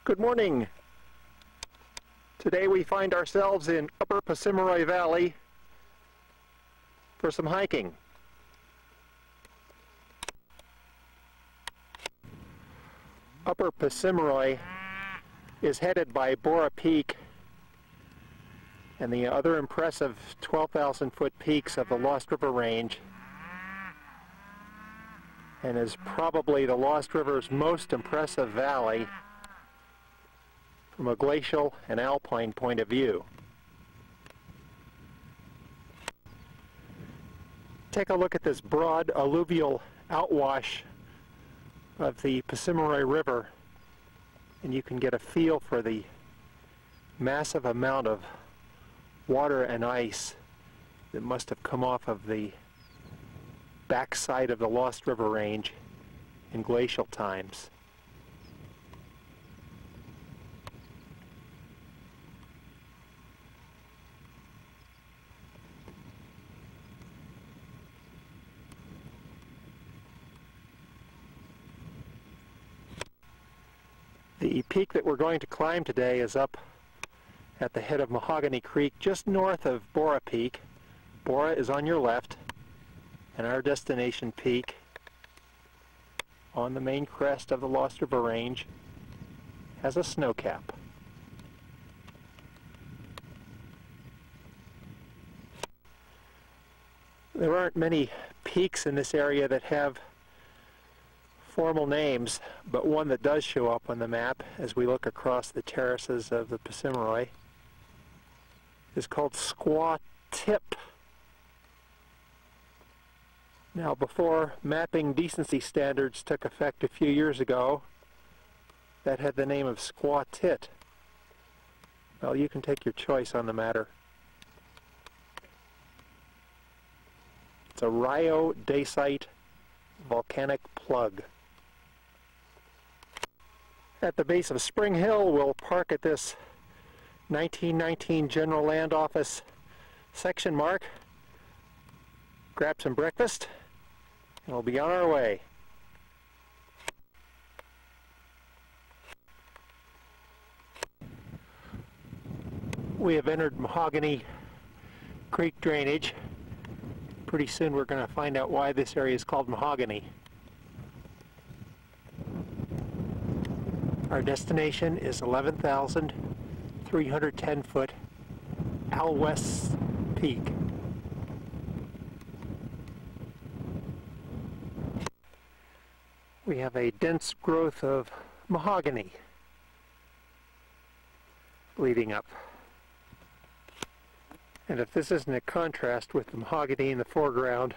Good morning. Today we find ourselves in Upper Pacimeri Valley for some hiking. Upper Pacimeri is headed by Borah Peak and the other impressive 12,000 foot peaks of the Lost River Range, and is probably the Lost River's most impressive valley from a glacial and alpine point of view. Take a look at this broad alluvial outwash of the Pacimeri River, and you can get a feel for the massive amount of water and ice that must have come off of the backside of the Lost River Range in glacial times. The peak that we're going to climb today is up at the head of Mahogany Creek, just north of Borah Peak. Borah is on your left, and our destination peak on the main crest of the Lost River Range has a snow cap. There aren't many peaks in this area that have formal names, but one that does show up on the map as we look across the terraces of the Pacimeri is called Squaw Tip. Now, before mapping decency standards took effect a few years ago, that had the name of Squaw Tit. Well, you can take your choice on the matter. It's a rhyodacite volcanic plug. At the base of Spring Hill, we'll park at this 1919 General Land Office section mark, grab some breakfast, and we'll be on our way. We have entered Mahogany Creek drainage. Pretty soon we're going to find out why this area is called Mahogany. Our destination is 11,310 foot Alvin West Peak. We have a dense growth of mahogany leading up. And if this isn't a contrast with the mahogany in the foreground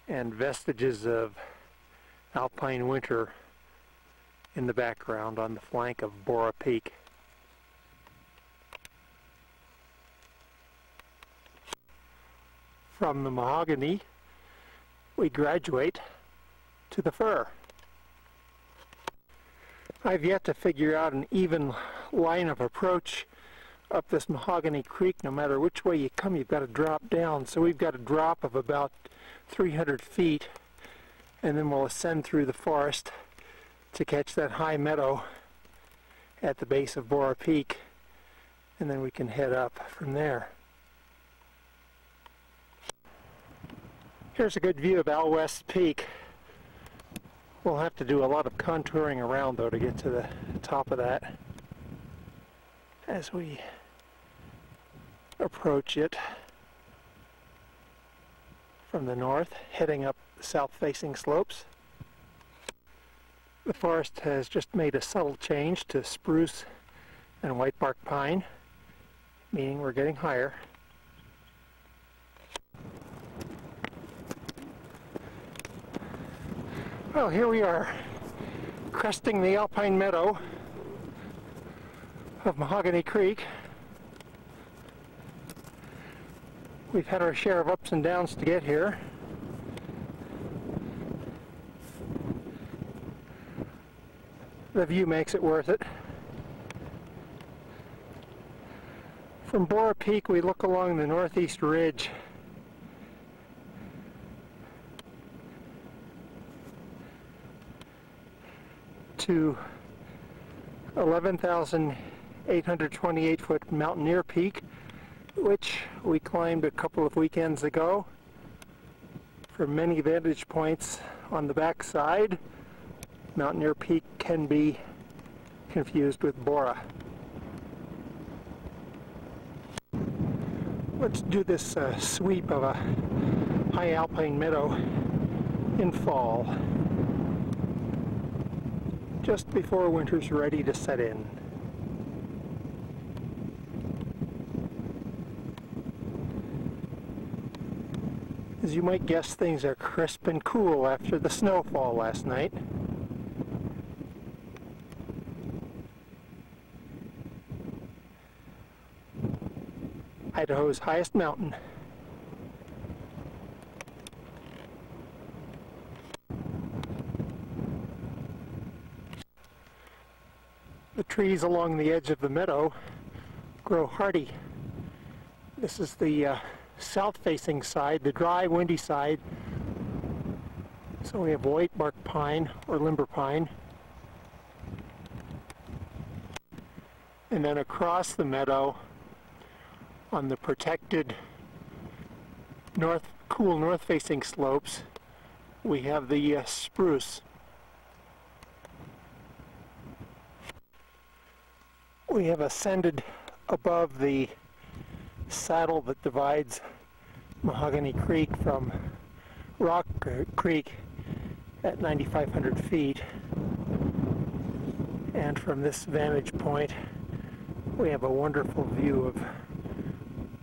and vestiges of alpine winter in the background on the flank of Borah Peak. From the mahogany, we graduate to the fir. I've yet to figure out an even line of approach up this Mahogany Creek. No matter which way you come, you've got to drop down. So we've got a drop of about 300 feet, and then we'll ascend through the forest to catch that high meadow at the base of Borah Peak, and then we can head up from there. Here's a good view of Alvin West Peak. We'll have to do a lot of contouring around, though, to get to the top of that as we approach it from the north, heading up the south-facing slopes. The forest has just made a subtle change to spruce and whitebark pine, meaning we're getting higher. Well, here we are, cresting the alpine meadow of Mahogany Creek. We've had our share of ups and downs to get here. The view makes it worth it. From Borah Peak, we look along the northeast ridge to 11,828 foot Mountaineer Peak, which we climbed a couple of weekends ago. From many vantage points on the back side, Mountaineer Peak can be confused with Borah. Let's do this sweep of a high alpine meadow in fall, just before winter's ready to set in. As you might guess, things are crisp and cool after the snowfall last night. Idaho's highest mountain. The trees along the edge of the meadow grow hardy. This is the south-facing side, the dry, windy side. So we have white bark pine or limber pine. And then across the meadow, on the protected cool north-facing slopes, we have the spruce. We have ascended above the saddle that divides Mahogany Creek from Rock Creek at 9,500 feet. And from this vantage point, we have a wonderful view of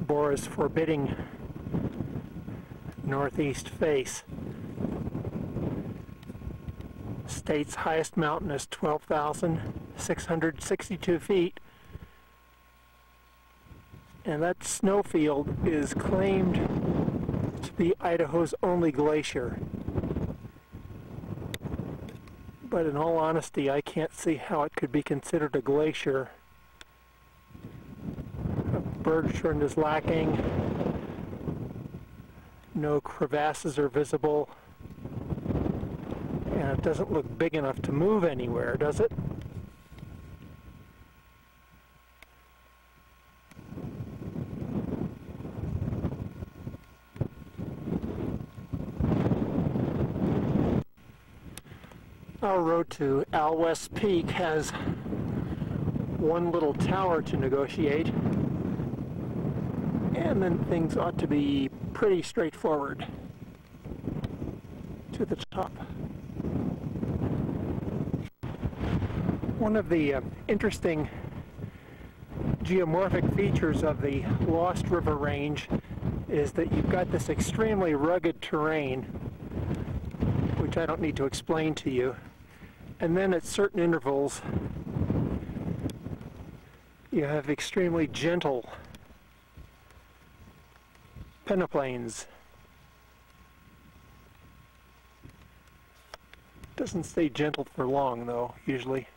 Borah's forbidding northeast face. State's highest mountain is 12,662 feet, and that snowfield is claimed to be Idaho's only glacier. But in all honesty, I can't see how it could be considered a glacier. Bergschrund is lacking. No crevasses are visible. And it doesn't look big enough to move anywhere, does it? Our road to Alvin West Peak has one little tower to negotiate, and then things ought to be pretty straightforward to the top. One of the interesting geomorphic features of the Lost River Range is that you've got this extremely rugged terrain, which I don't need to explain to you, and then at certain intervals you have extremely gentle peneplains. Doesn't stay gentle for long though, usually.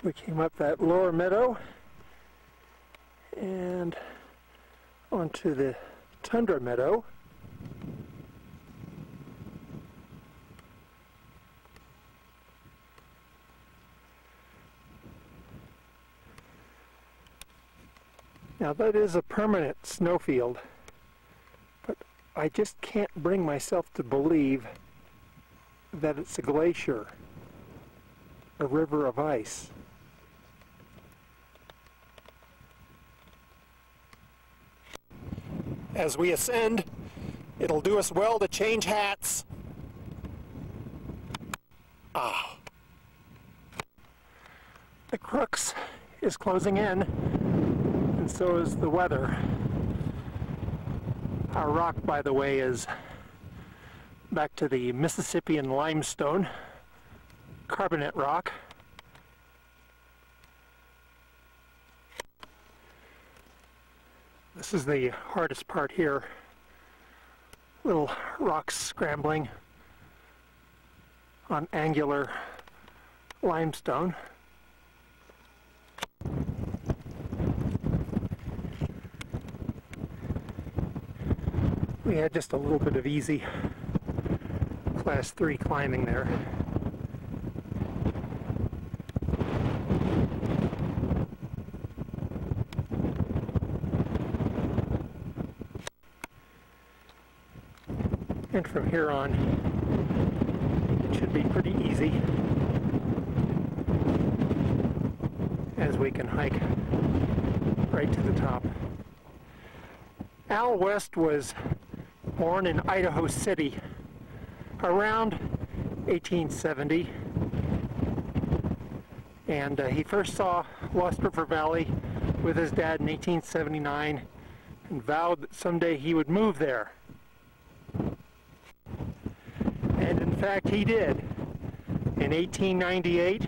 We came up that lower meadow and onto the tundra meadow. Now that is a permanent snowfield, but I just can't bring myself to believe that it's a glacier, a river of ice. As we ascend, it'll do us well to change hats. Ah. The crux is closing in, and so is the weather. Our rock, by the way, is back to the Mississippian limestone, carbonate rock. This is the hardest part here. Little rocks scrambling on angular limestone. We had just a little bit of easy class 3 climbing there. And from here on, it should be pretty easy as we can hike right to the top. Al West was born in Idaho City around 1870, and he first saw Lost River Valley with his dad in 1879 and vowed that someday he would move there. And in fact he did. In 1898,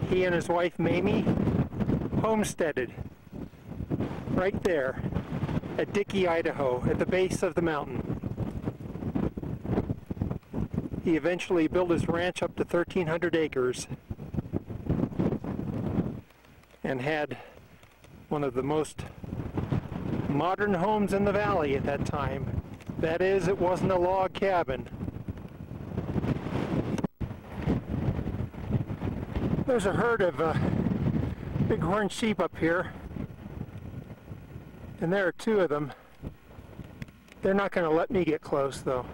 he and his wife Mamie homesteaded right there at Dickey, Idaho, at the base of the mountain. He eventually built his ranch up to 1,300 acres and had one of the most modern homes in the valley at that time. That is, it wasn't a log cabin. There's a herd of bighorn sheep up here, and there are 2 of them. They're not going to let me get close, though.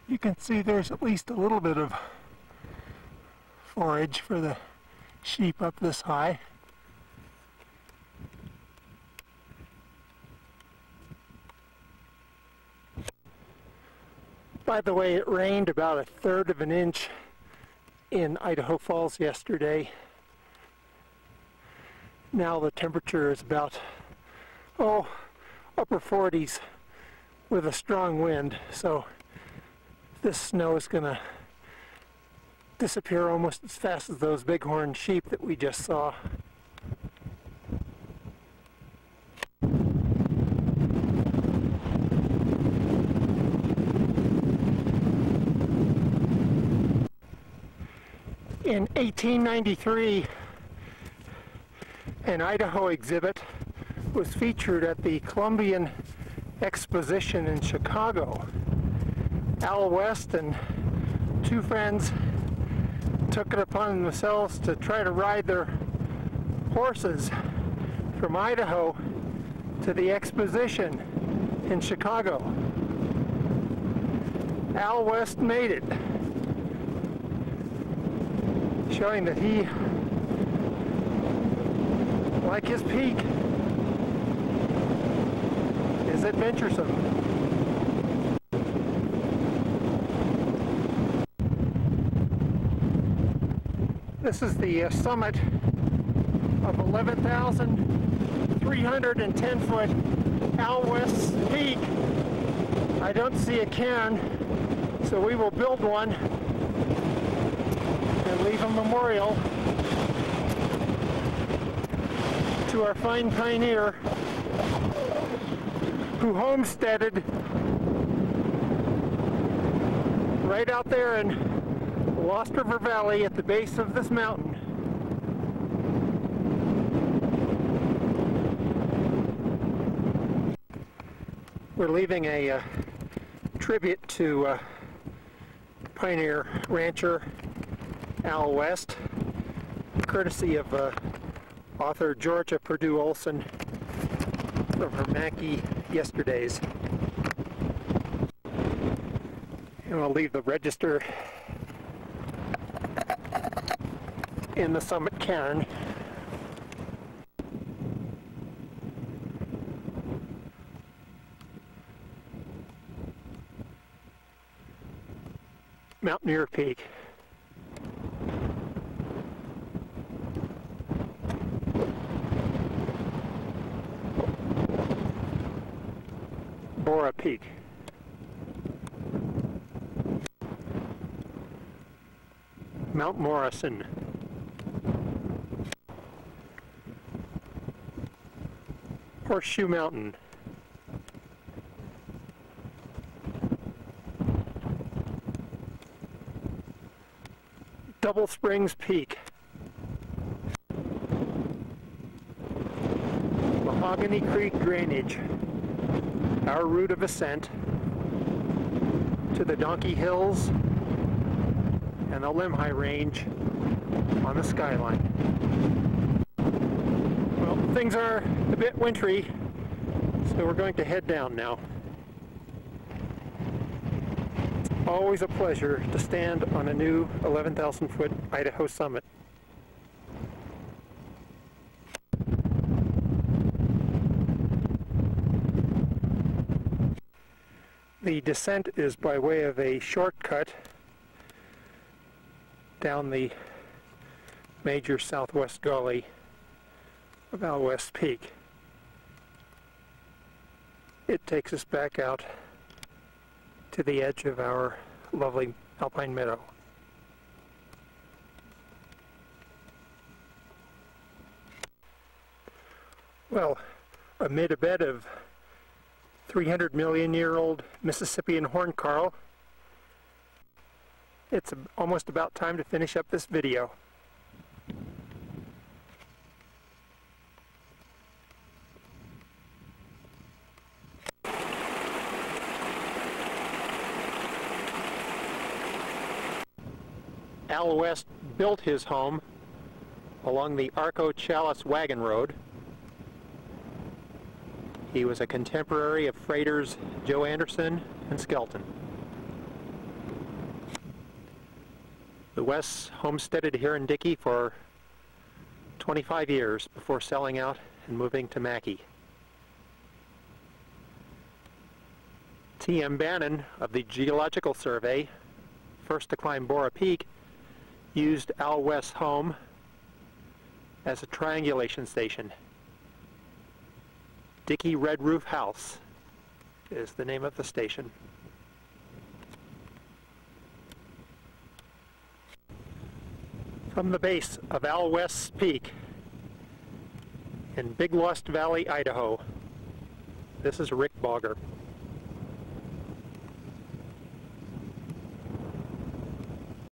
You can see there's at least a little bit of forage for the sheep up this high. By the way, it rained about 1/3 of an inch in Idaho Falls yesterday. Now the temperature is about, upper 40s with a strong wind, so this snow is going to disappear almost as fast as those bighorn sheep that we just saw. In 1893, an Idaho exhibit was featured at the Columbian Exposition in Chicago. Al West and 2 friends took it upon themselves to try to ride their horses from Idaho to the exposition in Chicago. Al West made it, showing that he, like his peak, is adventuresome. This is the summit of 11,310 foot Al West's Peak. I don't see a cairn, so we will build one and leave a memorial to our fine pioneer who homesteaded right out there in Lost River Valley at the base of this mountain. We're leaving a tribute to pioneer rancher Al West, courtesy of author Georgia Purdue Olson from her Mackie Yesterdays. And we'll leave the register in the summit cairn. Mountaineer Peak. Borah Peak. Mount Morrison. Horseshoe Mountain. Double Springs Peak. Mahogany Creek Drainage, our route of ascent to the Donkey Hills and the Lemhi Range on the skyline. Well, things are a bit wintry, so we're going to head down now. Always a pleasure to stand on a new 11,000-foot Idaho summit. The descent is by way of a shortcut down the major southwest gully of Alvin West Peak. It takes us back out to the edge of our lovely alpine meadow. Well, amid a bed of 300 million year old Mississippian horn coral, it's almost about time to finish up this video. Al West built his home along the Arco-Challis wagon road. He was a contemporary of freighters Joe Anderson and Skelton. The Wests homesteaded here in Dickey for 25 years before selling out and moving to Mackay. T.M. Bannon of the Geological Survey, first to climb Borah Peak, used Al West's home as a triangulation station. Dickey Red Roof House is the name of the station. From the base of Al West's Peak in Big Lost Valley, Idaho, this is Rick Bogger.